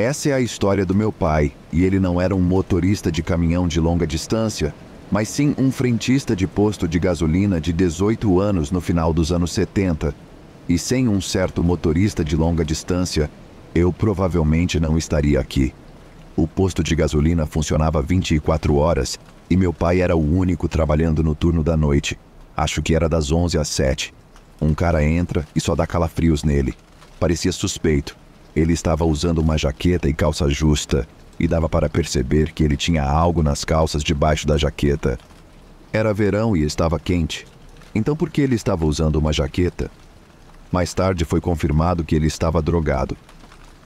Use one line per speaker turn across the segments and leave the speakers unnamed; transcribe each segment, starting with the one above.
Essa é a história do meu pai, e ele não era um motorista de caminhão de longa distância, mas sim um frentista de posto de gasolina de 18 anos no final dos anos 70. E sem um certo motorista de longa distância, eu provavelmente não estaria aqui. O posto de gasolina funcionava 24 horas e meu pai era o único trabalhando no turno da noite. Acho que era das 11 às 7. Um cara entra e só dá calafrios nele. Parecia suspeito. Ele estava usando uma jaqueta e calça justa, e dava para perceber que ele tinha algo nas calças debaixo da jaqueta. Era verão e estava quente. Então por que ele estava usando uma jaqueta? Mais tarde foi confirmado que ele estava drogado.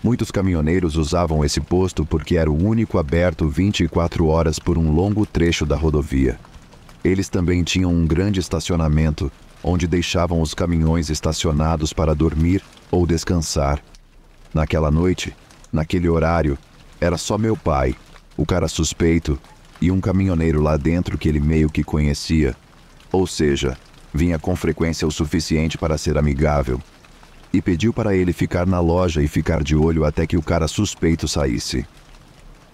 Muitos caminhoneiros usavam esse posto porque era o único aberto 24 horas por um longo trecho da rodovia. Eles também tinham um grande estacionamento, onde deixavam os caminhões estacionados para dormir ou descansar. Naquela noite, naquele horário, era só meu pai, o cara suspeito, e um caminhoneiro lá dentro que ele meio que conhecia. Ou seja, vinha com frequência o suficiente para ser amigável. E pediu para ele ficar na loja e ficar de olho até que o cara suspeito saísse.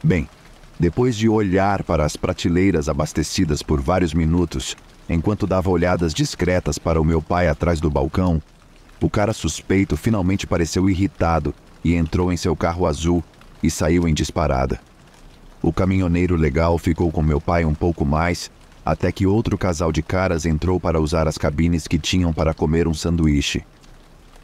Bem, depois de olhar para as prateleiras abastecidas por vários minutos, enquanto dava olhadas discretas para o meu pai atrás do balcão, o cara suspeito finalmente pareceu irritado e entrou em seu carro azul e saiu em disparada. O caminhoneiro legal ficou com meu pai um pouco mais, até que outro casal de caras entrou para usar as cabines que tinham para comer um sanduíche.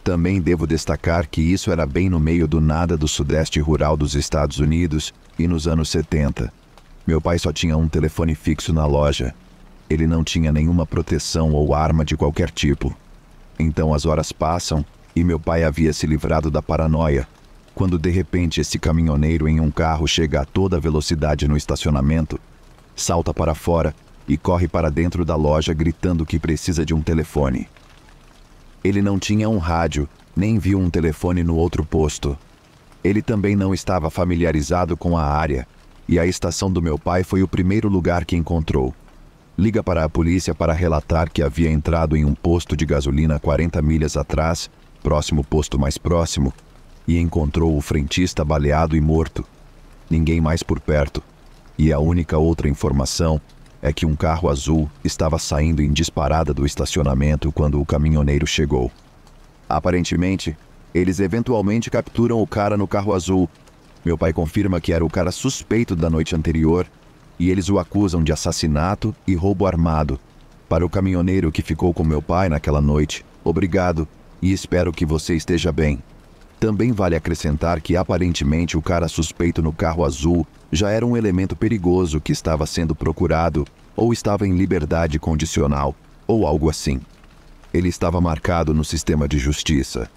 Também devo destacar que isso era bem no meio do nada do sudeste rural dos Estados Unidos e nos anos 70. Meu pai só tinha um telefone fixo na loja. Ele não tinha nenhuma proteção ou arma de qualquer tipo. Então as horas passam e meu pai havia se livrado da paranoia, quando de repente esse caminhoneiro em um carro chega a toda velocidade no estacionamento, salta para fora e corre para dentro da loja gritando que precisa de um telefone. Ele não tinha um rádio, nem viu um telefone no outro posto. Ele também não estava familiarizado com a área, e a estação do meu pai foi o primeiro lugar que encontrou. Liga para a polícia para relatar que havia entrado em um posto de gasolina 40 milhas atrás, próximo posto mais próximo, e encontrou o frentista baleado e morto. Ninguém mais por perto. E a única outra informação é que um carro azul estava saindo em disparada do estacionamento quando o caminhoneiro chegou. Aparentemente, eles eventualmente capturam o cara no carro azul. Meu pai confirma que era o cara suspeito da noite anterior, e eles o acusam de assassinato e roubo armado. Para o caminhoneiro que ficou com meu pai naquela noite, obrigado, e espero que você esteja bem. Também vale acrescentar que aparentemente o cara suspeito no carro azul já era um elemento perigoso que estava sendo procurado ou estava em liberdade condicional, ou algo assim. Ele estava marcado no sistema de justiça.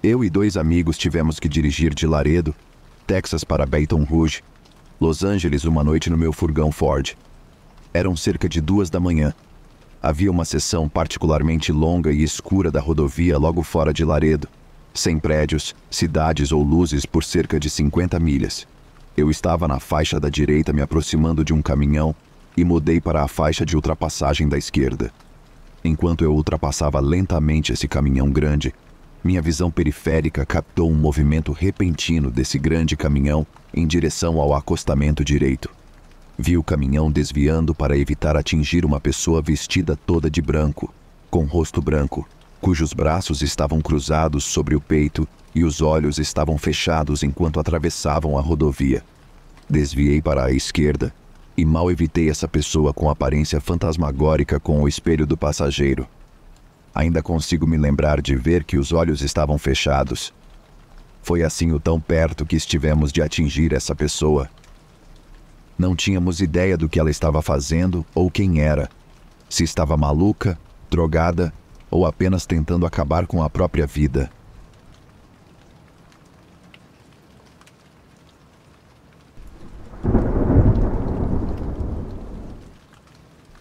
Eu e 2 amigos tivemos que dirigir de Laredo, Texas para Baton Rouge, Los Angeles uma noite no meu furgão Ford. Eram cerca de 2 da manhã. Havia uma seção particularmente longa e escura da rodovia logo fora de Laredo, sem prédios, cidades ou luzes por cerca de 50 milhas. Eu estava na faixa da direita me aproximando de um caminhão e mudei para a faixa de ultrapassagem da esquerda. Enquanto eu ultrapassava lentamente esse caminhão grande, minha visão periférica captou um movimento repentino desse grande caminhão em direção ao acostamento direito. Vi o caminhão desviando para evitar atingir uma pessoa vestida toda de branco, com rosto branco, cujos braços estavam cruzados sobre o peito e os olhos estavam fechados enquanto atravessavam a rodovia. Desviei para a esquerda e mal evitei essa pessoa com aparência fantasmagórica com o espelho do passageiro. Ainda consigo me lembrar de ver que os olhos estavam fechados. Foi assim o tão perto que estivemos de atingir essa pessoa. Não tínhamos ideia do que ela estava fazendo ou quem era. Se estava maluca, drogada ou apenas tentando acabar com a própria vida.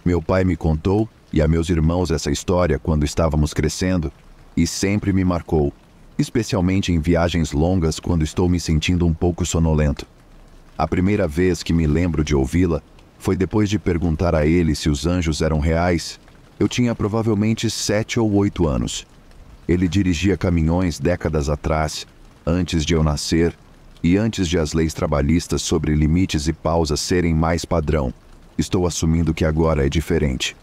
Meu pai me contou, e a meus irmãos, essa história quando estávamos crescendo, e sempre me marcou, especialmente em viagens longas quando estou me sentindo um pouco sonolento. A primeira vez que me lembro de ouvi-la foi depois de perguntar a ele se os anjos eram reais, Eu tinha provavelmente 7 ou 8 anos. Ele dirigia caminhões décadas atrás, antes de eu nascer, e antes de as leis trabalhistas sobre limites e pausas serem mais padrão. Estou assumindo que agora é diferente.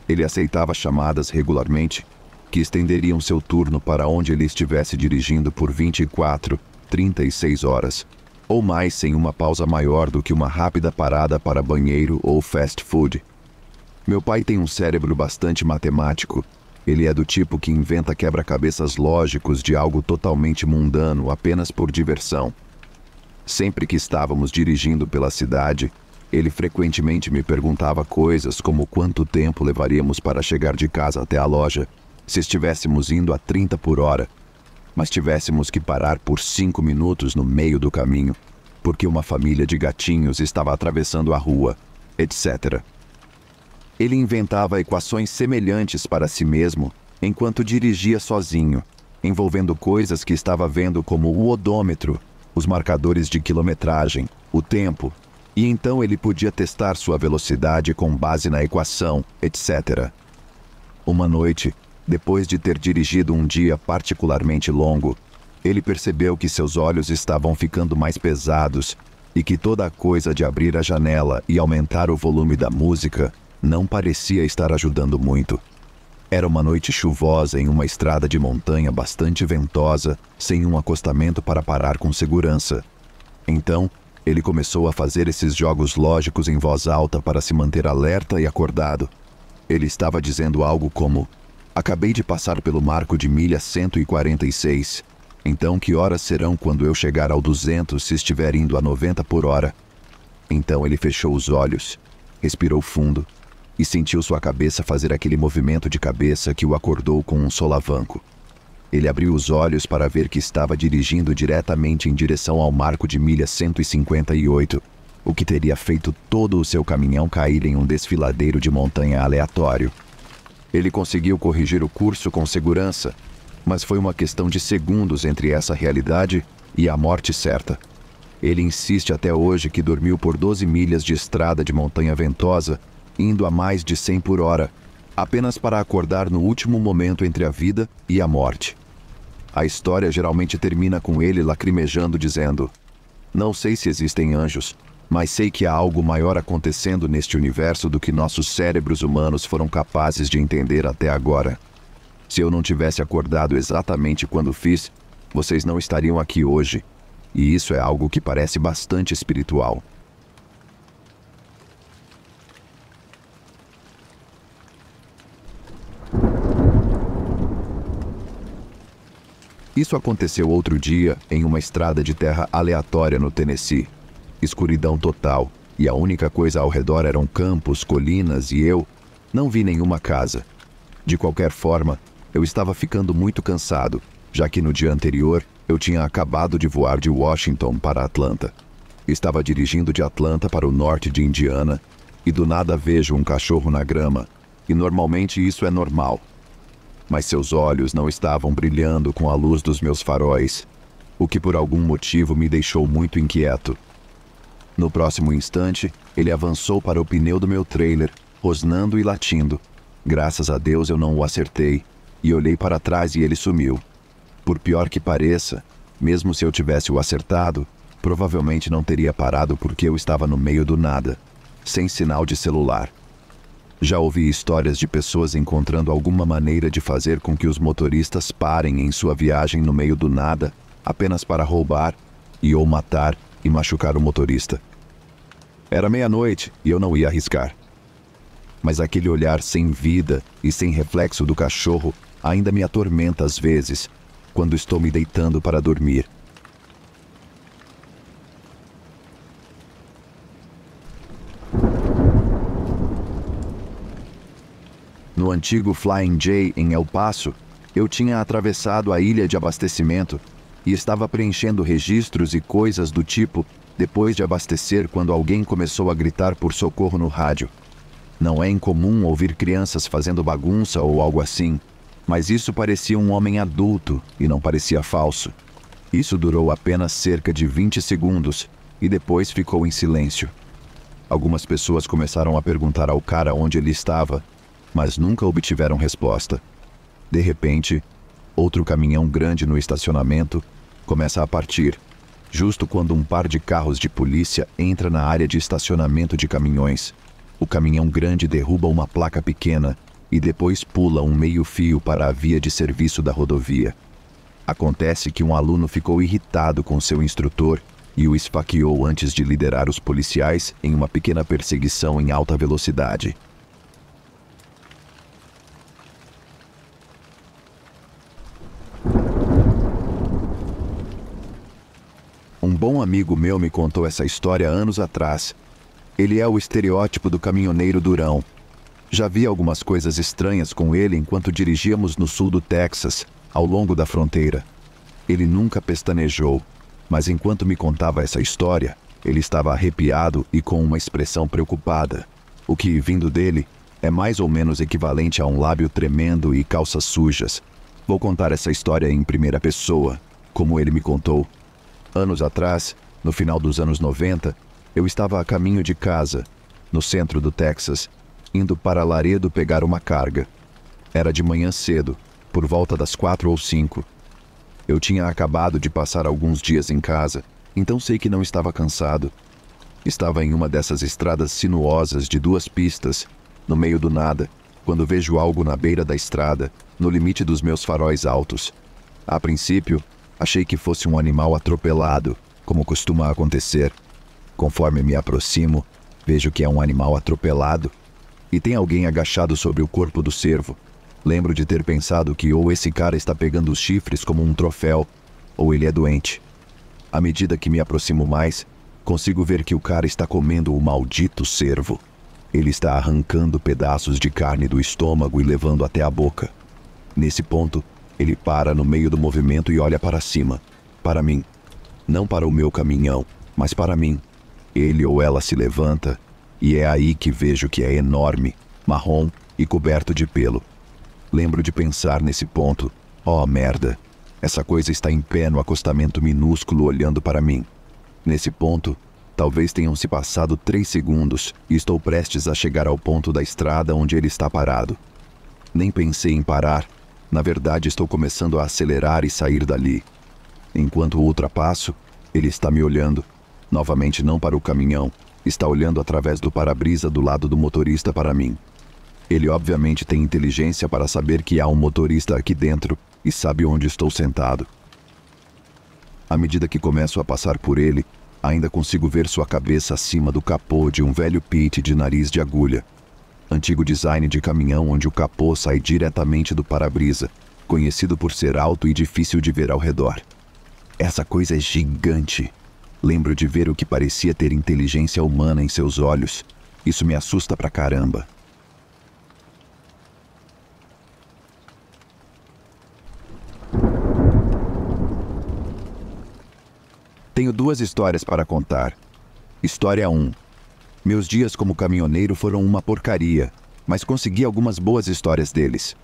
Ele aceitava chamadas regularmente, que estenderiam seu turno para onde ele estivesse dirigindo por 24, 36 horas, ou mais sem uma pausa maior do que uma rápida parada para banheiro ou fast food. Meu pai tem um cérebro bastante matemático. Ele é do tipo que inventa quebra-cabeças lógicos de algo totalmente mundano apenas por diversão. Sempre que estávamos dirigindo pela cidade, ele frequentemente me perguntava coisas como quanto tempo levaríamos para chegar de casa até a loja, se estivéssemos indo a 30 por hora, mas tivéssemos que parar por 5 minutos no meio do caminho, porque uma família de gatinhos estava atravessando a rua, etc. Ele inventava equações semelhantes para si mesmo enquanto dirigia sozinho, envolvendo coisas que estava vendo como o odômetro, os marcadores de quilometragem, o tempo, e então ele podia testar sua velocidade com base na equação, etc. Uma noite, depois de ter dirigido um dia particularmente longo, ele percebeu que seus olhos estavam ficando mais pesados e que toda a coisa de abrir a janela e aumentar o volume da música não parecia estar ajudando muito. Era uma noite chuvosa em uma estrada de montanha bastante ventosa, sem um acostamento para parar com segurança. Então, ele começou a fazer esses jogos lógicos em voz alta para se manter alerta e acordado. Ele estava dizendo algo como: "Acabei de passar pelo marco de milha 146. Então que horas serão quando eu chegar ao 200 se estiver indo a 90 por hora?" Então ele fechou os olhos, respirou fundo e sentiu sua cabeça fazer aquele movimento de cabeça que o acordou com um solavanco. Ele abriu os olhos para ver que estava dirigindo diretamente em direção ao marco de milha 158, o que teria feito todo o seu caminhão cair em um desfiladeiro de montanha aleatório. Ele conseguiu corrigir o curso com segurança, mas foi uma questão de segundos entre essa realidade e a morte certa. Ele insiste até hoje que dormiu por 12 milhas de estrada de montanha ventosa, indo a mais de 100 por hora, apenas para acordar no último momento entre a vida e a morte. A história geralmente termina com ele lacrimejando dizendo: "Não sei se existem anjos, mas sei que há algo maior acontecendo neste universo do que nossos cérebros humanos foram capazes de entender até agora. Se eu não tivesse acordado exatamente quando fiz, vocês não estariam aqui hoje, e isso é algo que parece bastante espiritual." Isso aconteceu outro dia em uma estrada de terra aleatória no Tennessee. Escuridão total, e a única coisa ao redor eram campos, colinas e eu não vi nenhuma casa. De qualquer forma, eu estava ficando muito cansado, já que no dia anterior eu tinha acabado de voar de Washington para Atlanta. Estava dirigindo de Atlanta para o norte de Indiana, e do nada vejo um cachorro na grama, e normalmente isso é normal. Mas seus olhos não estavam brilhando com a luz dos meus faróis, o que por algum motivo me deixou muito inquieto. No próximo instante, ele avançou para o pneu do meu trailer, rosnando e latindo. Graças a Deus eu não o acertei, e olhei para trás e ele sumiu. Por pior que pareça, mesmo se eu tivesse o acertado, provavelmente não teria parado porque eu estava no meio do nada, sem sinal de celular. Já ouvi histórias de pessoas encontrando alguma maneira de fazer com que os motoristas parem em sua viagem no meio do nada, apenas para roubar e ou matar e machucar o motorista. Era meia-noite e eu não ia arriscar. Mas aquele olhar sem vida e sem reflexo do cachorro ainda me atormenta às vezes, quando estou me deitando para dormir. No antigo Flying J em El Paso, eu tinha atravessado a ilha de abastecimento e estava preenchendo registros e coisas do tipo depois de abastecer quando alguém começou a gritar por socorro no rádio. Não é incomum ouvir crianças fazendo bagunça ou algo assim, mas isso parecia um homem adulto e não parecia falso. Isso durou apenas cerca de 20 segundos e depois ficou em silêncio. Algumas pessoas começaram a perguntar ao cara onde ele estava, mas nunca obtiveram resposta. De repente, outro caminhão grande no estacionamento começa a partir, justo quando um par de carros de polícia entra na área de estacionamento de caminhões. O caminhão grande derruba uma placa pequena e depois pula um meio-fio para a via de serviço da rodovia. Acontece que um aluno ficou irritado com seu instrutor e o esfaqueou antes de liderar os policiais em uma pequena perseguição em alta velocidade. Um bom amigo meu me contou essa história anos atrás. Ele é o estereótipo do caminhoneiro durão. Já vi algumas coisas estranhas com ele enquanto dirigíamos no sul do Texas, ao longo da fronteira. Ele nunca pestanejou, mas enquanto me contava essa história, ele estava arrepiado e com uma expressão preocupada, o que, vindo dele, é mais ou menos equivalente a um lábio tremendo e calças sujas. Vou contar essa história em primeira pessoa, como ele me contou. Anos atrás, no final dos anos 90, eu estava a caminho de casa, no centro do Texas, indo para Laredo pegar uma carga. Era de manhã cedo, por volta das 4 ou 5. Eu tinha acabado de passar alguns dias em casa, então sei que não estava cansado. Estava em uma dessas estradas sinuosas de 2 pistas, no meio do nada, quando vejo algo na beira da estrada, no limite dos meus faróis altos. A princípio, achei que fosse um animal atropelado, como costuma acontecer. Conforme me aproximo, vejo que é um animal atropelado e tem alguém agachado sobre o corpo do cervo. Lembro de ter pensado que ou esse cara está pegando os chifres como um troféu, ou ele é doente. À medida que me aproximo mais, consigo ver que o cara está comendo o maldito cervo. Ele está arrancando pedaços de carne do estômago e levando até a boca. Nesse ponto, ele para no meio do movimento e olha para cima, para mim. Não para o meu caminhão, mas para mim. Ele ou ela se levanta, e é aí que vejo que é enorme, marrom e coberto de pelo. Lembro de pensar nesse ponto, merda, essa coisa está em pé no acostamento minúsculo olhando para mim. Nesse ponto, talvez tenham se passado 3 segundos e estou prestes a chegar ao ponto da estrada onde ele está parado. Nem pensei em parar, na verdade estou começando a acelerar e sair dali. Enquanto ultrapasso, ele está me olhando. Novamente não para o caminhão, está olhando através do para-brisa do lado do motorista para mim. Ele obviamente tem inteligência para saber que há um motorista aqui dentro e sabe onde estou sentado. À medida que começo a passar por ele, ainda consigo ver sua cabeça acima do capô de um velho Pit de nariz de agulha. Antigo design de caminhão onde o capô sai diretamente do para-brisa, conhecido por ser alto e difícil de ver ao redor. Essa coisa é gigante. Lembro de ver o que parecia ter inteligência humana em seus olhos. Isso me assusta pra caramba. Tenho 2 histórias para contar. História 1. Meus dias como caminhoneiro foram uma porcaria, mas consegui algumas boas histórias deles.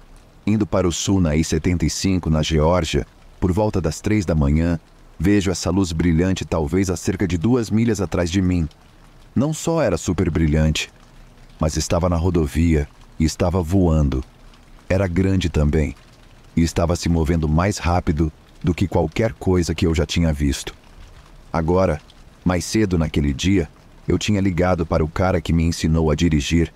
Indo para o sul na I-75, na Geórgia, por volta das 3 da manhã, vejo essa luz brilhante talvez a cerca de 2 milhas atrás de mim. Não só era super brilhante, mas estava na rodovia e estava voando. Era grande também, e estava se movendo mais rápido do que qualquer coisa que eu já tinha visto. Agora, mais cedo naquele dia, eu tinha ligado para o cara que me ensinou a dirigir,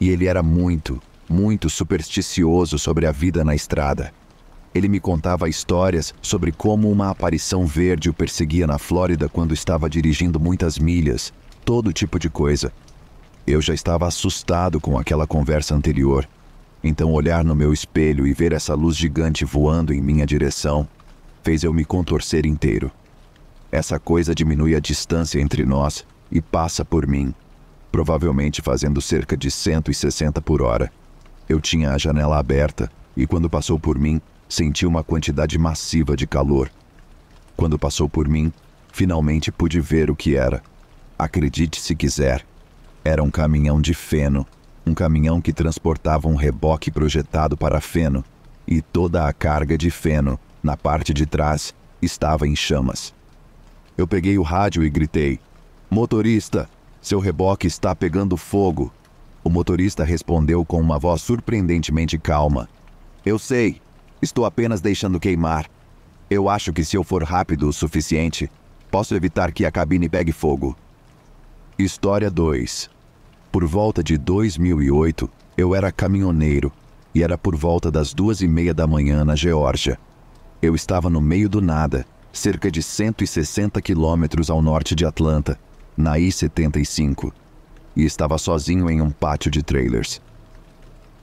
e ele era muito, muito supersticioso sobre a vida na estrada. Ele me contava histórias sobre como uma aparição verde o perseguia na Flórida quando estava dirigindo muitas milhas, todo tipo de coisa. Eu já estava assustado com aquela conversa anterior, então olhar no meu espelho e ver essa luz gigante voando em minha direção fez eu me contorcer inteiro. Essa coisa diminui a distância entre nós e passa por mim, provavelmente fazendo cerca de 160 por hora. Eu tinha a janela aberta e quando passou por mim, senti uma quantidade massiva de calor. Quando passou por mim, finalmente pude ver o que era. Acredite se quiser, era um caminhão de feno, um caminhão que transportava um reboque projetado para feno, e toda a carga de feno, na parte de trás, estava em chamas. Eu peguei o rádio e gritei: "Motorista, seu reboque está pegando fogo." O motorista respondeu com uma voz surpreendentemente calma. Eu sei, estou apenas deixando queimar. Eu acho que se eu for rápido o suficiente, posso evitar que a cabine pegue fogo. História 2. Por volta de 2008, eu era caminhoneiro e era por volta das 2:30 da manhã na Geórgia. Eu estava no meio do nada, cerca de 160 quilômetros ao norte de Atlanta, na I-75, e estava sozinho em um pátio de trailers.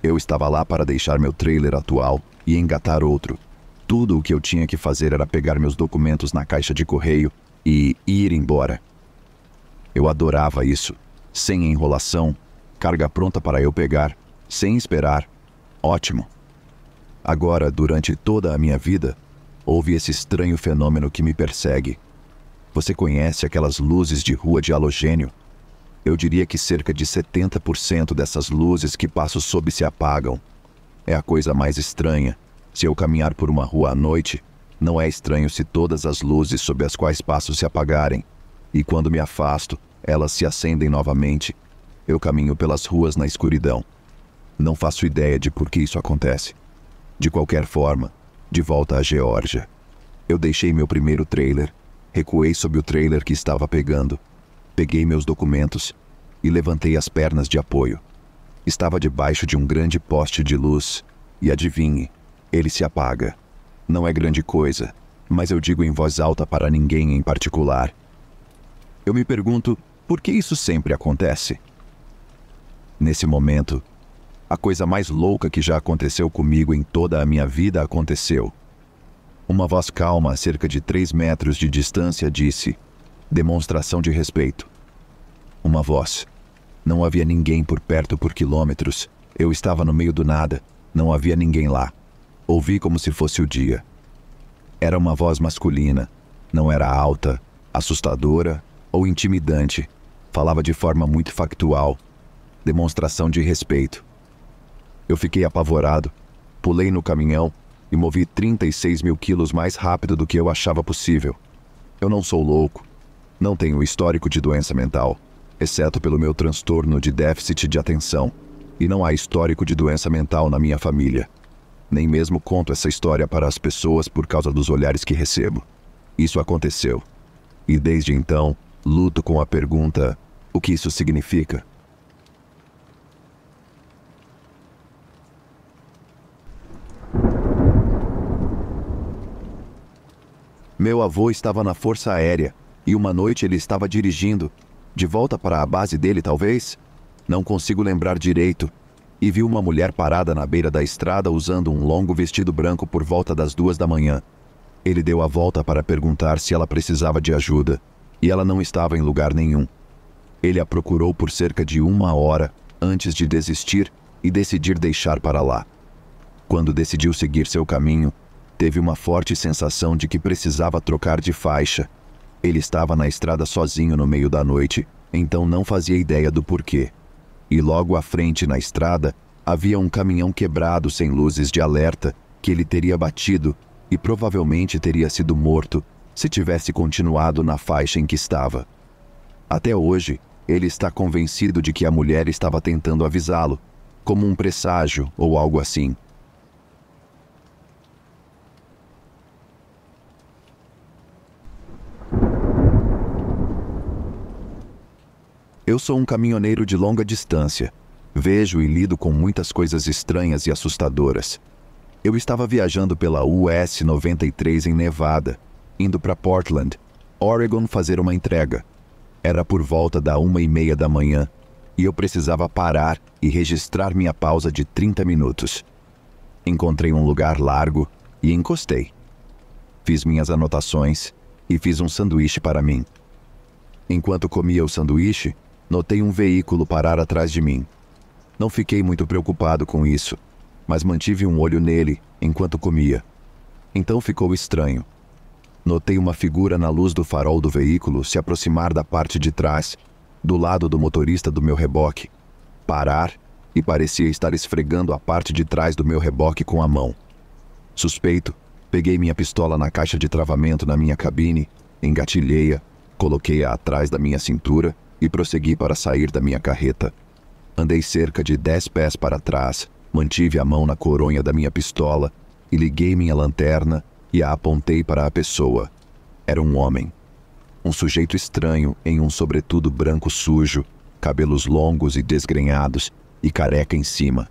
Eu estava lá para deixar meu trailer atual e engatar outro. Tudo o que eu tinha que fazer era pegar meus documentos na caixa de correio e ir embora. Eu adorava isso. Sem enrolação, carga pronta para eu pegar, sem esperar. Ótimo. Agora, durante toda a minha vida, houve esse estranho fenômeno que me persegue. Você conhece aquelas luzes de rua de halogênio? Eu diria que cerca de 70% dessas luzes que passo sob se apagam. É a coisa mais estranha. Se eu caminhar por uma rua à noite, não é estranho se todas as luzes sob as quais passo se apagarem. E quando me afasto, elas se acendem novamente. Eu caminho pelas ruas na escuridão. Não faço ideia de por que isso acontece. De qualquer forma, de volta à Geórgia. Eu deixei meu primeiro trailer, recuei sob o trailer que estava pegando, peguei meus documentos e levantei as pernas de apoio. Estava debaixo de um grande poste de luz e adivinhe, ele se apaga. Não é grande coisa, mas eu digo em voz alta para ninguém em particular. Eu me pergunto, por que isso sempre acontece? Nesse momento, a coisa mais louca que já aconteceu comigo em toda a minha vida aconteceu. Uma voz calma a cerca de 3 metros de distância disse, demonstração de respeito. Uma voz. Não havia ninguém por perto por quilômetros. Eu estava no meio do nada. Não havia ninguém lá. Ouvi como se fosse o dia. Era uma voz masculina. Não era alta, assustadora ou intimidante. Falava de forma muito factual. Demonstração de respeito. Eu fiquei apavorado. Pulei no caminhão e movi 36 mil quilos mais rápido do que eu achava possível. Eu não sou louco. Não tenho histórico de doença mental, exceto pelo meu transtorno de déficit de atenção. E não há histórico de doença mental na minha família. Nem mesmo conto essa história para as pessoas por causa dos olhares que recebo. Isso aconteceu. E desde então, luto com a pergunta, o que isso significa? Meu avô estava na Força Aérea, e uma noite ele estava dirigindo, de volta para a base dele talvez? Não consigo lembrar direito. E viu uma mulher parada na beira da estrada usando um longo vestido branco por volta das 2 da manhã. Ele deu a volta para perguntar se ela precisava de ajuda, e ela não estava em lugar nenhum. Ele a procurou por cerca de 1 hora antes de desistir e decidir deixar para lá. Quando decidiu seguir seu caminho, teve uma forte sensação de que precisava trocar de faixa. Ele estava na estrada sozinho no meio da noite, então não fazia ideia do porquê. E logo à frente na estrada, havia um caminhão quebrado sem luzes de alerta que ele teria batido e provavelmente teria sido morto se tivesse continuado na faixa em que estava. Até hoje, ele está convencido de que a mulher estava tentando avisá-lo, como um presságio ou algo assim. Eu sou um caminhoneiro de longa distância. Vejo e lido com muitas coisas estranhas e assustadoras. Eu estava viajando pela US 93 em Nevada, indo para Portland, Oregon fazer uma entrega. Era por volta da 1:30 da manhã e eu precisava parar e registrar minha pausa de 30 minutos. Encontrei um lugar largo e encostei. Fiz minhas anotações e fiz um sanduíche para mim. Enquanto comia o sanduíche, notei um veículo parar atrás de mim. Não fiquei muito preocupado com isso, mas mantive um olho nele enquanto comia. Então ficou estranho. Notei uma figura na luz do farol do veículo se aproximar da parte de trás, do lado do motorista do meu reboque, parar e parecia estar esfregando a parte de trás do meu reboque com a mão. Suspeito, peguei minha pistola na caixa de travamento na minha cabine, engatilhei-a, coloquei-a atrás da minha cintura e prossegui para sair da minha carreta. Andei cerca de 10 pés para trás, mantive a mão na coronha da minha pistola e liguei minha lanterna e a apontei para a pessoa. Era um homem. Um sujeito estranho em um sobretudo branco sujo, cabelos longos e desgrenhados e careca em cima.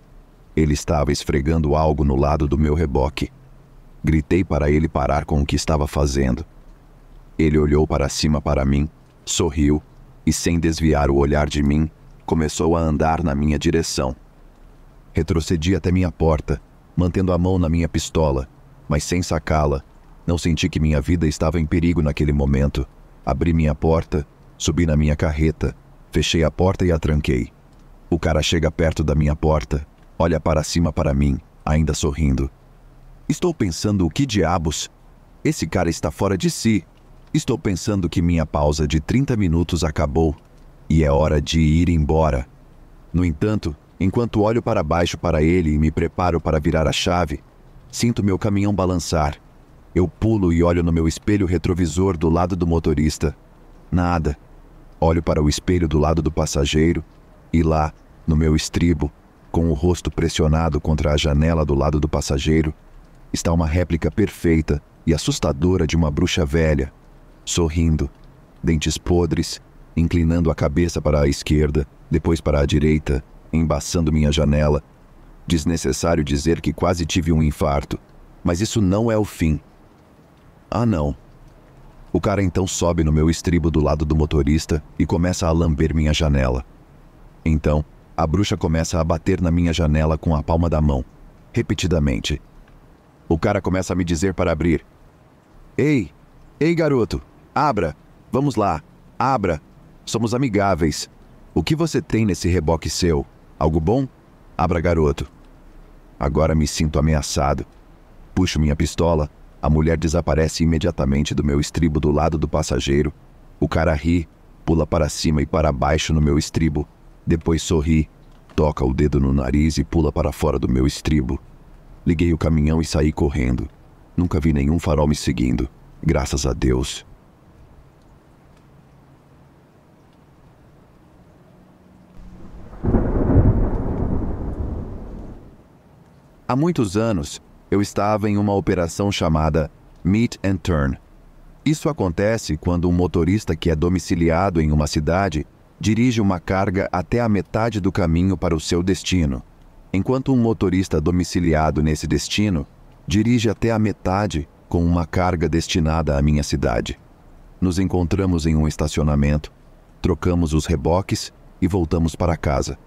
Ele estava esfregando algo no lado do meu reboque. Gritei para ele parar com o que estava fazendo. Ele olhou para cima para mim, sorriu e, sem desviar o olhar de mim, começou a andar na minha direção. Retrocedi até minha porta, mantendo a mão na minha pistola, mas sem sacá-la. Não senti que minha vida estava em perigo naquele momento. Abri minha porta, subi na minha carreta, fechei a porta e a tranquei. O cara chega perto da minha porta, olha para cima para mim, ainda sorrindo. Estou pensando o que diabos? Esse cara está fora de si. Estou pensando que minha pausa de 30 minutos acabou e é hora de ir embora. No entanto, enquanto olho para baixo para ele e me preparo para virar a chave, sinto meu caminhão balançar. Eu pulo e olho no meu espelho retrovisor do lado do motorista. Nada. Olho para o espelho do lado do passageiro e lá, no meu estribo, com o rosto pressionado contra a janela do lado do passageiro, está uma réplica perfeita e assustadora de uma bruxa velha, sorrindo, dentes podres, inclinando a cabeça para a esquerda, depois para a direita, embaçando minha janela. Desnecessário dizer que quase tive um infarto, mas isso não é o fim. Ah, não. O cara então sobe no meu estribo do lado do motorista e começa a lamber minha janela. Então, a bruxa começa a bater na minha janela com a palma da mão, repetidamente. O cara começa a me dizer para abrir. Ei, garoto, abra, vamos lá, abra, somos amigáveis. O que você tem nesse reboque seu? Algo bom? Abra, garoto. Agora me sinto ameaçado. Puxo minha pistola, a mulher desaparece imediatamente do meu estribo do lado do passageiro. O cara ri, pula para cima e para baixo no meu estribo, depois sorri, toca o dedo no nariz e pula para fora do meu estribo. Liguei o caminhão e saí correndo. Nunca vi nenhum farol me seguindo, graças a Deus. Há muitos anos, eu estava em uma operação chamada Meet and Turn. Isso acontece quando um motorista que é domiciliado em uma cidade dirige uma carga até a metade do caminho para o seu destino, enquanto um motorista domiciliado nesse destino dirige até a metade com uma carga destinada à minha cidade. Nos encontramos em um estacionamento, trocamos os reboques e voltamos para casa.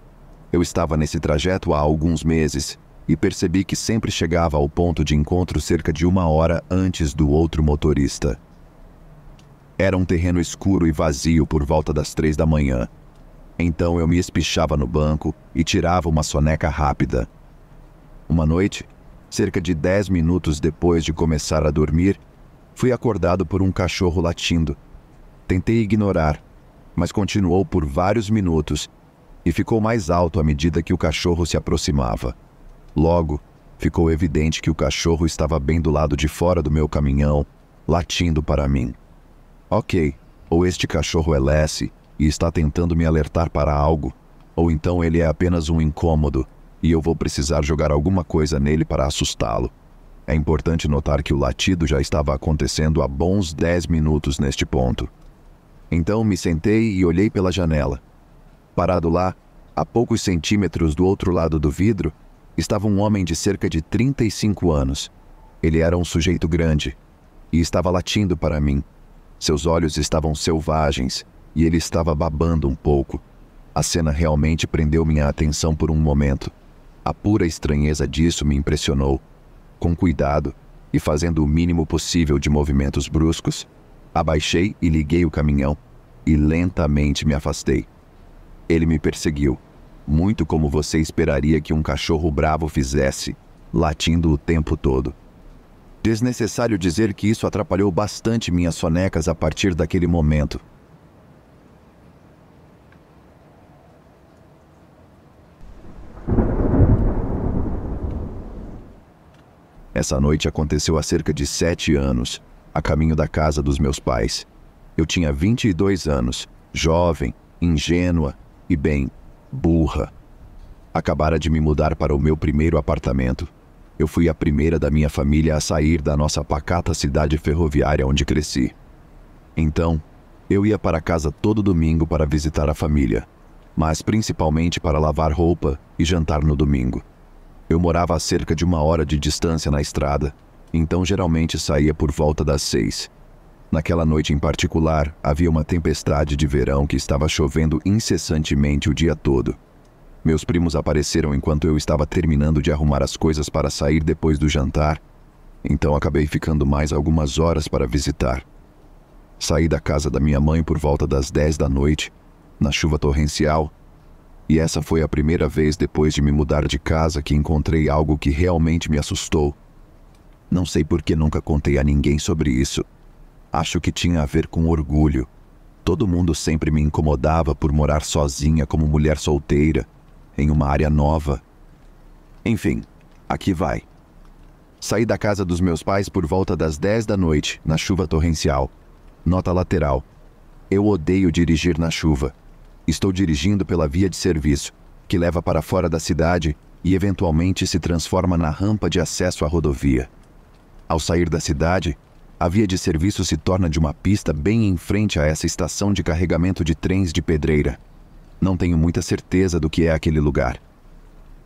Eu estava nesse trajeto há alguns meses e percebi que sempre chegava ao ponto de encontro cerca de 1 hora antes do outro motorista. Era um terreno escuro e vazio por volta das 3 da manhã. Então eu me espichava no banco e tirava uma soneca rápida. Uma noite, cerca de 10 minutos depois de começar a dormir, fui acordado por um cachorro latindo. Tentei ignorar, mas continuou por vários minutos e ficou mais alto à medida que o cachorro se aproximava. Logo, ficou evidente que o cachorro estava bem do lado de fora do meu caminhão, latindo para mim. Ok, ou este cachorro é Lassie e está tentando me alertar para algo, ou então ele é apenas um incômodo e eu vou precisar jogar alguma coisa nele para assustá-lo. É importante notar que o latido já estava acontecendo há bons 10 minutos neste ponto. Então me sentei e olhei pela janela. Parado lá, a poucos centímetros do outro lado do vidro, estava um homem de cerca de 35 anos. Ele era um sujeito grande e estava latindo para mim. Seus olhos estavam selvagens e ele estava babando um pouco. A cena realmente prendeu minha atenção por um momento. A pura estranheza disso me impressionou. Com cuidado e fazendo o mínimo possível de movimentos bruscos, abaixei e liguei o caminhão e lentamente me afastei. Ele me perseguiu, muito como você esperaria que um cachorro bravo fizesse, latindo o tempo todo. Desnecessário dizer que isso atrapalhou bastante minhas sonecas a partir daquele momento. Essa noite aconteceu há cerca de 7 anos, a caminho da casa dos meus pais. Eu tinha 22 anos, jovem, ingênua e, bem, burra. Acabara de me mudar para o meu primeiro apartamento. Eu fui a primeira da minha família a sair da nossa pacata cidade ferroviária onde cresci. Então, eu ia para casa todo domingo para visitar a família, mas principalmente para lavar roupa e jantar no domingo. Eu morava a cerca de 1 hora de distância na estrada, então geralmente saía por volta das 6. Naquela noite em particular, havia uma tempestade de verão que estava chovendo incessantemente o dia todo. Meus primos apareceram enquanto eu estava terminando de arrumar as coisas para sair depois do jantar, então acabei ficando mais algumas horas para visitar. Saí da casa da minha mãe por volta das 10 da noite, na chuva torrencial, e essa foi a primeira vez depois de me mudar de casa que encontrei algo que realmente me assustou. Não sei por que nunca contei a ninguém sobre isso. Acho que tinha a ver com orgulho. Todo mundo sempre me incomodava por morar sozinha como mulher solteira, em uma área nova. Enfim, aqui vai. Saí da casa dos meus pais por volta das 10 da noite, na chuva torrencial. Nota lateral. Eu odeio dirigir na chuva. Estou dirigindo pela via de serviço, que leva para fora da cidade e eventualmente se transforma na rampa de acesso à rodovia. Ao sair da cidade, a via de serviço se torna de uma pista bem em frente a essa estação de carregamento de trens de Pedreira. Não tenho muita certeza do que é aquele lugar.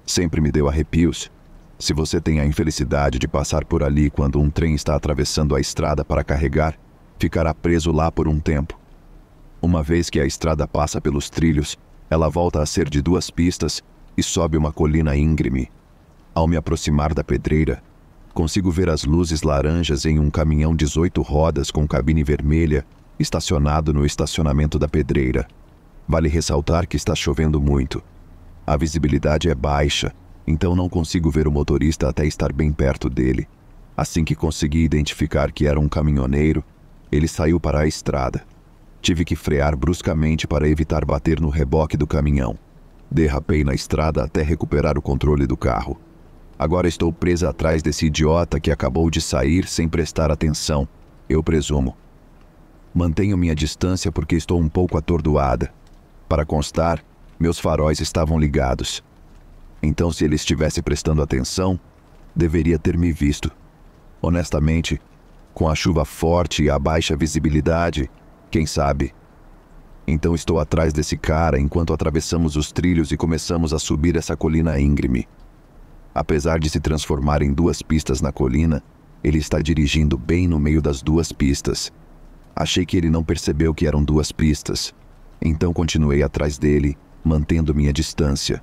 Sempre me deu arrepios. Se você tem a infelicidade de passar por ali quando um trem está atravessando a estrada para carregar, ficará preso lá por um tempo. Uma vez que a estrada passa pelos trilhos, ela volta a ser de 2 pistas e sobe uma colina íngreme. Ao me aproximar da pedreira, consigo ver as luzes laranjas em um caminhão 18 rodas com cabine vermelha estacionado no estacionamento da pedreira. Vale ressaltar que está chovendo muito. A visibilidade é baixa, então não consigo ver o motorista até estar bem perto dele. Assim que consegui identificar que era um caminhoneiro, ele saiu para a estrada. Tive que frear bruscamente para evitar bater no reboque do caminhão. Derrapei na estrada até recuperar o controle do carro. Agora estou presa atrás desse idiota que acabou de sair sem prestar atenção, eu presumo. Mantenho minha distância porque estou um pouco atordoada. Para constar, meus faróis estavam ligados. Então, se ele estivesse prestando atenção, deveria ter me visto. Honestamente, com a chuva forte e a baixa visibilidade, quem sabe? Então estou atrás desse cara enquanto atravessamos os trilhos e começamos a subir essa colina íngreme. Apesar de se transformar em 2 pistas na colina, ele está dirigindo bem no meio das 2 pistas. Achei que ele não percebeu que eram 2 pistas. Então continuei atrás dele, mantendo minha distância.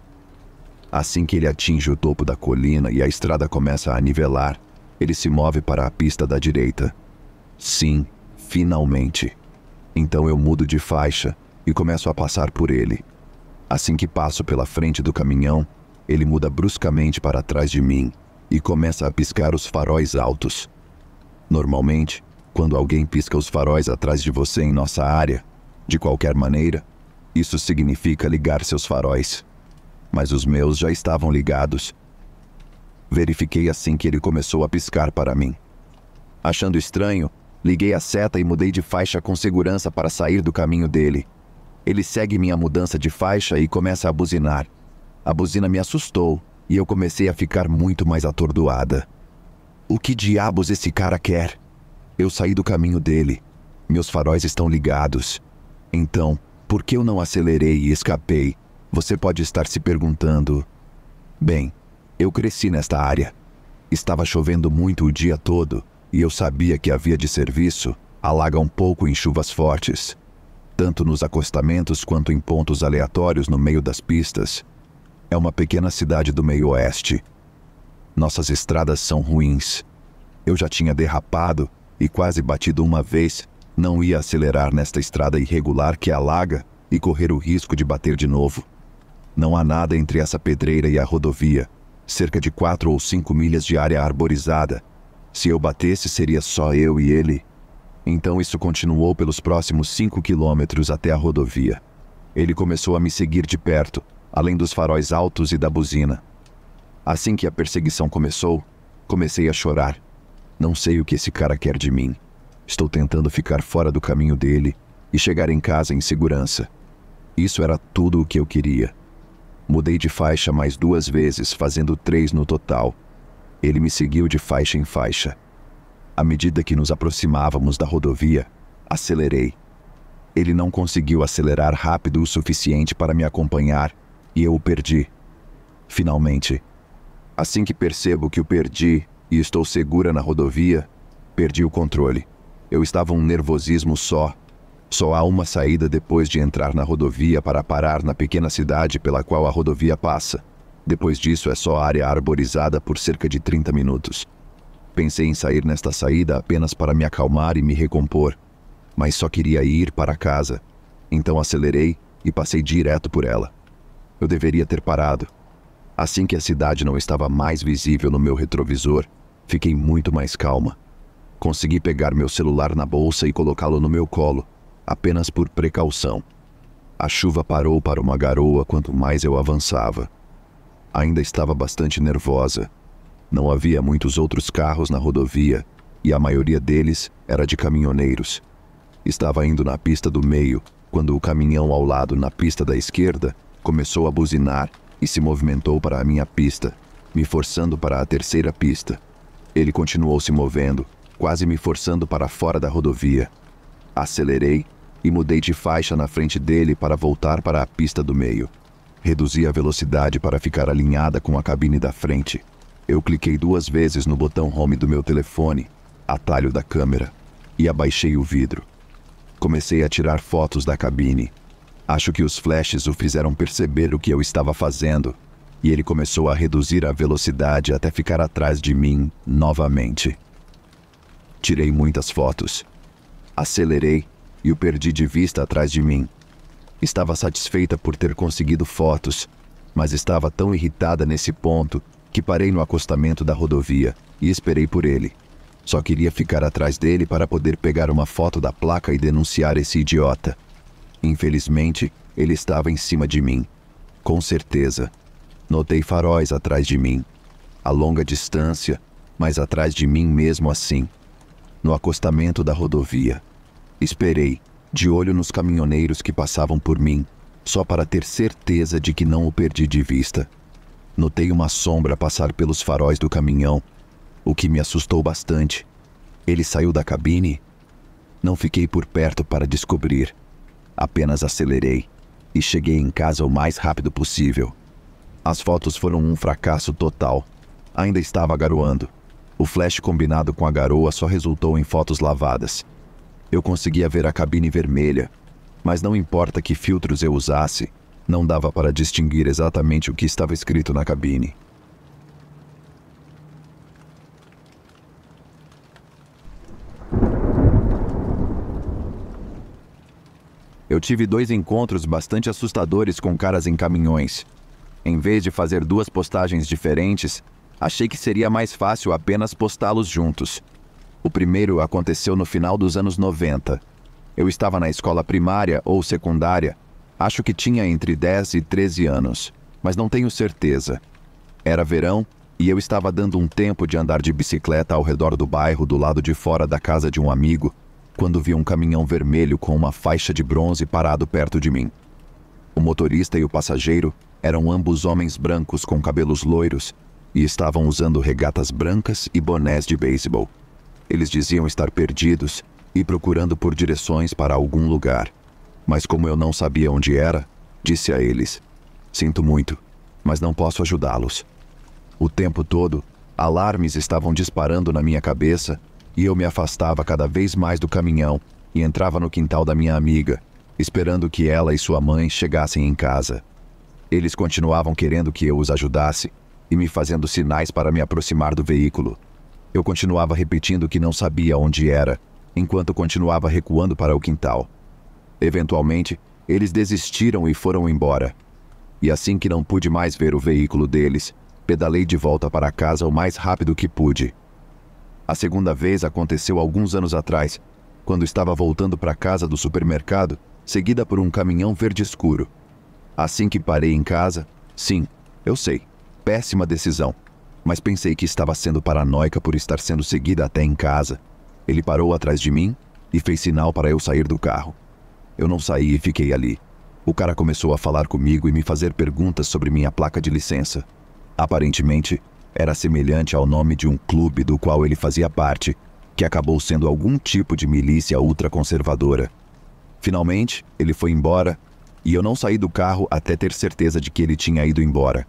Assim que ele atinge o topo da colina e a estrada começa a nivelar, ele se move para a pista da direita. Sim, finalmente. Então eu mudo de faixa e começo a passar por ele. Assim que passo pela frente do caminhão, ele muda bruscamente para trás de mim e começa a piscar os faróis altos. Normalmente, quando alguém pisca os faróis atrás de você em nossa área, de qualquer maneira, isso significa ligar seus faróis. Mas os meus já estavam ligados. Verifiquei assim que ele começou a piscar para mim. Achando estranho, liguei a seta e mudei de faixa com segurança para sair do caminho dele. Ele segue minha mudança de faixa e começa a buzinar. A buzina me assustou e eu comecei a ficar muito mais atordoada. O que diabos esse cara quer? Eu saí do caminho dele. Meus faróis estão ligados. Então, por que eu não acelerei e escapei? Você pode estar se perguntando. Bem, eu cresci nesta área. Estava chovendo muito o dia todo e eu sabia que a via de serviço alaga um pouco em chuvas fortes, tanto nos acostamentos quanto em pontos aleatórios no meio das pistas. É uma pequena cidade do meio-oeste. Nossas estradas são ruins. Eu já tinha derrapado e quase batido uma vez. Não ia acelerar nesta estrada irregular que alaga e correr o risco de bater de novo. Não há nada entre essa pedreira e a rodovia, cerca de 4 ou 5 milhas de área arborizada. Se eu batesse, seria só eu e ele. Então isso continuou pelos próximos 5 quilômetros até a rodovia. Ele começou a me seguir de perto, além dos faróis altos e da buzina. Assim que a perseguição começou, comecei a chorar. Não sei o que esse cara quer de mim. Estou tentando ficar fora do caminho dele e chegar em casa em segurança. Isso era tudo o que eu queria. Mudei de faixa mais 2 vezes, fazendo 3 no total. Ele me seguiu de faixa em faixa. À medida que nos aproximávamos da rodovia, acelerei. Ele não conseguiu acelerar rápido o suficiente para me acompanhar e eu o perdi. Finalmente. Assim que percebo que o perdi e estou segura na rodovia, perdi o controle. Eu estava um nervosismo só. Só há uma saída depois de entrar na rodovia para parar na pequena cidade pela qual a rodovia passa. Depois disso é só área arborizada por cerca de 30 minutos. Pensei em sair nesta saída apenas para me acalmar e me recompor, mas só queria ir para casa. Então acelerei e passei direto por ela. Eu deveria ter parado. Assim que a cidade não estava mais visível no meu retrovisor, fiquei muito mais calma. Consegui pegar meu celular na bolsa e colocá-lo no meu colo, apenas por precaução. A chuva parou para uma garoa quanto mais eu avançava. Ainda estava bastante nervosa. Não havia muitos outros carros na rodovia e a maioria deles era de caminhoneiros. Estava indo na pista do meio quando o caminhão ao lado na pista da esquerda começou a buzinar e se movimentou para a minha pista, me forçando para a terceira pista. Ele continuou se movendo, quase me forçando para fora da rodovia. Acelerei e mudei de faixa na frente dele para voltar para a pista do meio. Reduzi a velocidade para ficar alinhada com a cabine da frente. Eu cliquei 2 vezes no botão home do meu telefone, atalho da câmera, e abaixei o vidro. Comecei a tirar fotos da cabine. Acho que os flashes o fizeram perceber o que eu estava fazendo, e ele começou a reduzir a velocidade até ficar atrás de mim novamente. Tirei muitas fotos. Acelerei e o perdi de vista atrás de mim. Estava satisfeita por ter conseguido fotos, mas estava tão irritada nesse ponto que parei no acostamento da rodovia e esperei por ele. Só queria ficar atrás dele para poder pegar uma foto da placa e denunciar esse idiota. Infelizmente, ele estava em cima de mim. Com certeza. Notei faróis atrás de mim. A longa distância, mas atrás de mim mesmo assim. No acostamento da rodovia. Esperei, de olho nos caminhoneiros que passavam por mim, só para ter certeza de que não o perdi de vista. Notei uma sombra passar pelos faróis do caminhão, o que me assustou bastante. Ele saiu da cabine? Não fiquei por perto para descobrir. Apenas acelerei e cheguei em casa o mais rápido possível. As fotos foram um fracasso total. Ainda estava garoando. O flash combinado com a garoa só resultou em fotos lavadas. Eu conseguia ver a cabine vermelha, mas não importa que filtros eu usasse, não dava para distinguir exatamente o que estava escrito na cabine. Eu tive 2 encontros bastante assustadores com caras em caminhões. Em vez de fazer 2 postagens diferentes, achei que seria mais fácil apenas postá-los juntos. O primeiro aconteceu no final dos anos 90. Eu estava na escola primária ou secundária. Acho que tinha entre 10 e 13 anos, mas não tenho certeza. Era verão e eu estava dando um tempo de andar de bicicleta ao redor do bairro do lado de fora da casa de um amigo, quando vi um caminhão vermelho com uma faixa de bronze parado perto de mim. O motorista e o passageiro eram ambos homens brancos com cabelos loiros e estavam usando regatas brancas e bonés de beisebol. Eles diziam estar perdidos e procurando por direções para algum lugar. Mas como eu não sabia onde era, disse a eles: "Sinto muito, mas não posso ajudá-los." O tempo todo, alarmes estavam disparando na minha cabeça e eu me afastava cada vez mais do caminhão e entrava no quintal da minha amiga, esperando que ela e sua mãe chegassem em casa. Eles continuavam querendo que eu os ajudasse e me fazendo sinais para me aproximar do veículo. Eu continuava repetindo que não sabia onde era, enquanto continuava recuando para o quintal. Eventualmente, eles desistiram e foram embora. E assim que não pude mais ver o veículo deles, pedalei de volta para casa o mais rápido que pude. A segunda vez aconteceu alguns anos atrás, quando estava voltando para casa do supermercado, seguida por um caminhão verde escuro. Assim que parei em casa, sim, eu sei, péssima decisão, mas pensei que estava sendo paranoica por estar sendo seguida até em casa. Ele parou atrás de mim e fez sinal para eu sair do carro. Eu não saí e fiquei ali. O cara começou a falar comigo e me fazer perguntas sobre minha placa de licença. Aparentemente, era semelhante ao nome de um clube do qual ele fazia parte, que acabou sendo algum tipo de milícia ultraconservadora. Finalmente, ele foi embora e eu não saí do carro até ter certeza de que ele tinha ido embora.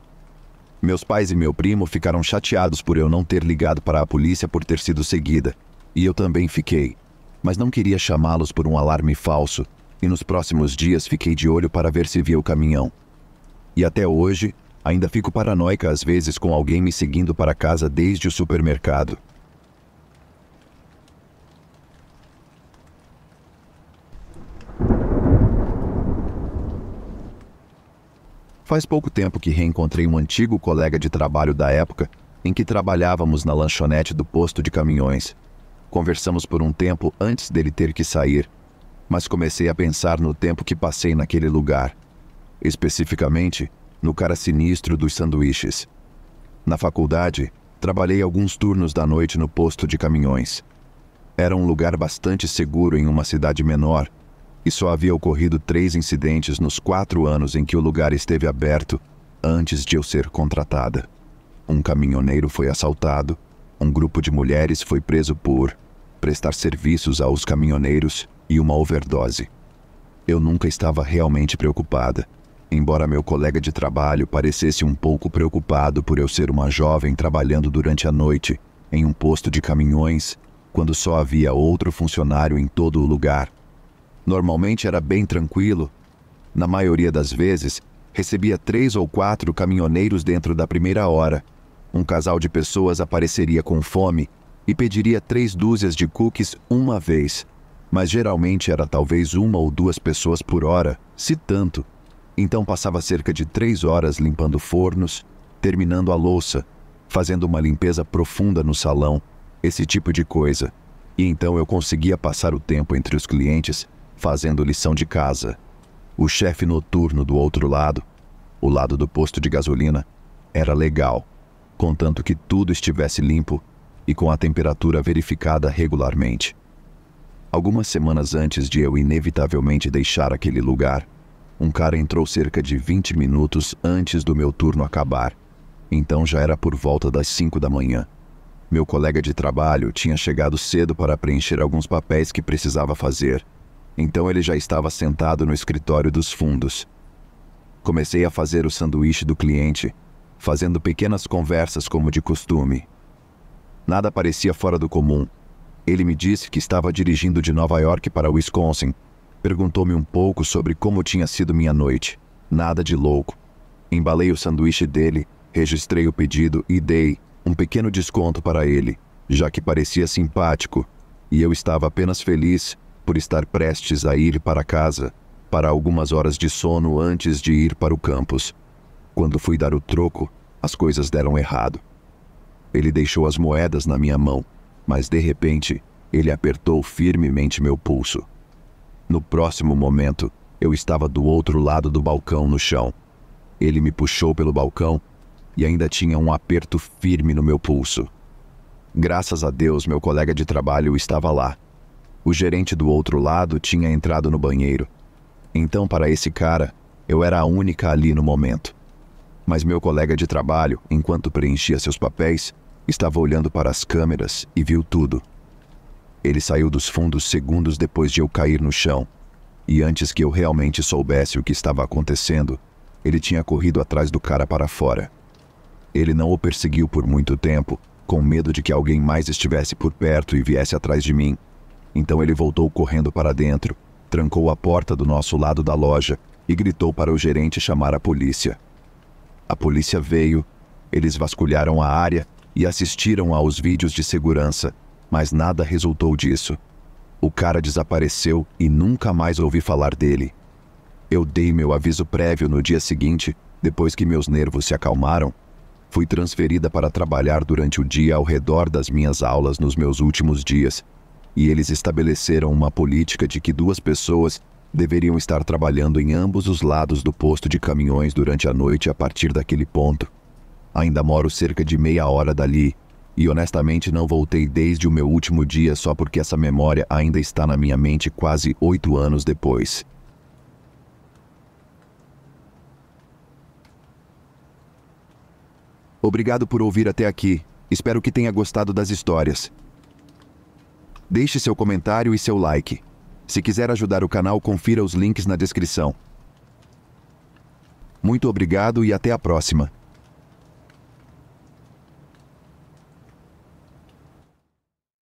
Meus pais e meu primo ficaram chateados por eu não ter ligado para a polícia por ter sido seguida, e eu também fiquei, mas não queria chamá-los por um alarme falso, e nos próximos dias fiquei de olho para ver se via o caminhão. E até hoje, ainda fico paranoica às vezes com alguém me seguindo para casa desde o supermercado. Faz pouco tempo que reencontrei um antigo colega de trabalho da época em que trabalhávamos na lanchonete do posto de caminhões. Conversamos por um tempo antes dele ter que sair, mas comecei a pensar no tempo que passei naquele lugar, especificamente no cara sinistro dos sanduíches. Na faculdade, trabalhei alguns turnos da noite no posto de caminhões. Era um lugar bastante seguro em uma cidade menor, e só havia ocorrido 3 incidentes nos 4 anos em que o lugar esteve aberto antes de eu ser contratada. Um caminhoneiro foi assaltado, um grupo de mulheres foi preso por prestar serviços aos caminhoneiros e uma overdose. Eu nunca estava realmente preocupada, embora meu colega de trabalho parecesse um pouco preocupado por eu ser uma jovem trabalhando durante a noite em um posto de caminhões, quando só havia outro funcionário em todo o lugar. Normalmente era bem tranquilo. Na maioria das vezes, recebia 3 ou 4 caminhoneiros dentro da primeira hora. Um casal de pessoas apareceria com fome e pediria 3 dúzias de cookies uma vez, mas geralmente era talvez 1 ou 2 pessoas por hora, se tanto. Então passava cerca de 3 horas limpando fornos, terminando a louça, fazendo uma limpeza profunda no salão, esse tipo de coisa. E então eu conseguia passar o tempo entre os clientes fazendo lição de casa. O chefe noturno do outro lado, o lado do posto de gasolina, era legal, contanto que tudo estivesse limpo e com a temperatura verificada regularmente. Algumas semanas antes de eu inevitavelmente deixar aquele lugar, um cara entrou cerca de 20 minutos antes do meu turno acabar. Então já era por volta das 5 da manhã. Meu colega de trabalho tinha chegado cedo para preencher alguns papéis que precisava fazer. Então ele já estava sentado no escritório dos fundos. Comecei a fazer o sanduíche do cliente, fazendo pequenas conversas como de costume. Nada parecia fora do comum. Ele me disse que estava dirigindo de Nova York para Wisconsin. Perguntou-me um pouco sobre como tinha sido minha noite. Nada de louco. Embalei o sanduíche dele, registrei o pedido e dei um pequeno desconto para ele, já que parecia simpático, e eu estava apenas feliz por estar prestes a ir para casa, para algumas horas de sono antes de ir para o campus. Quando fui dar o troco, as coisas deram errado. Ele deixou as moedas na minha mão, mas de repente, ele apertou firmemente meu pulso. No próximo momento, eu estava do outro lado do balcão no chão. Ele me puxou pelo balcão e ainda tinha um aperto firme no meu pulso. Graças a Deus, meu colega de trabalho estava lá. O gerente do outro lado tinha entrado no banheiro. Então, para esse cara, eu era a única ali no momento. Mas meu colega de trabalho, enquanto preenchia seus papéis, estava olhando para as câmeras e viu tudo. Ele saiu dos fundos segundos depois de eu cair no chão. E antes que eu realmente soubesse o que estava acontecendo, ele tinha corrido atrás do cara para fora. Ele não o perseguiu por muito tempo, com medo de que alguém mais estivesse por perto e viesse atrás de mim. Então ele voltou correndo para dentro, trancou a porta do nosso lado da loja e gritou para o gerente chamar a polícia. A polícia veio, eles vasculharam a área e assistiram aos vídeos de segurança, mas nada resultou disso. O cara desapareceu e nunca mais ouvi falar dele. Eu dei meu aviso prévio no dia seguinte, depois que meus nervos se acalmaram. Fui transferida para trabalhar durante o dia ao redor das minhas aulas nos meus últimos dias, e eles estabeleceram uma política de que 2 pessoas deveriam estar trabalhando em ambos os lados do posto de caminhões durante a noite a partir daquele ponto. Ainda moro cerca de meia hora dali, e honestamente não voltei desde o meu último dia só porque essa memória ainda está na minha mente quase 8 anos depois. Obrigado por ouvir até aqui. Espero que tenha gostado das histórias. Deixe seu comentário e seu like. Se quiser ajudar o canal, confira os links na descrição. Muito obrigado e até a próxima.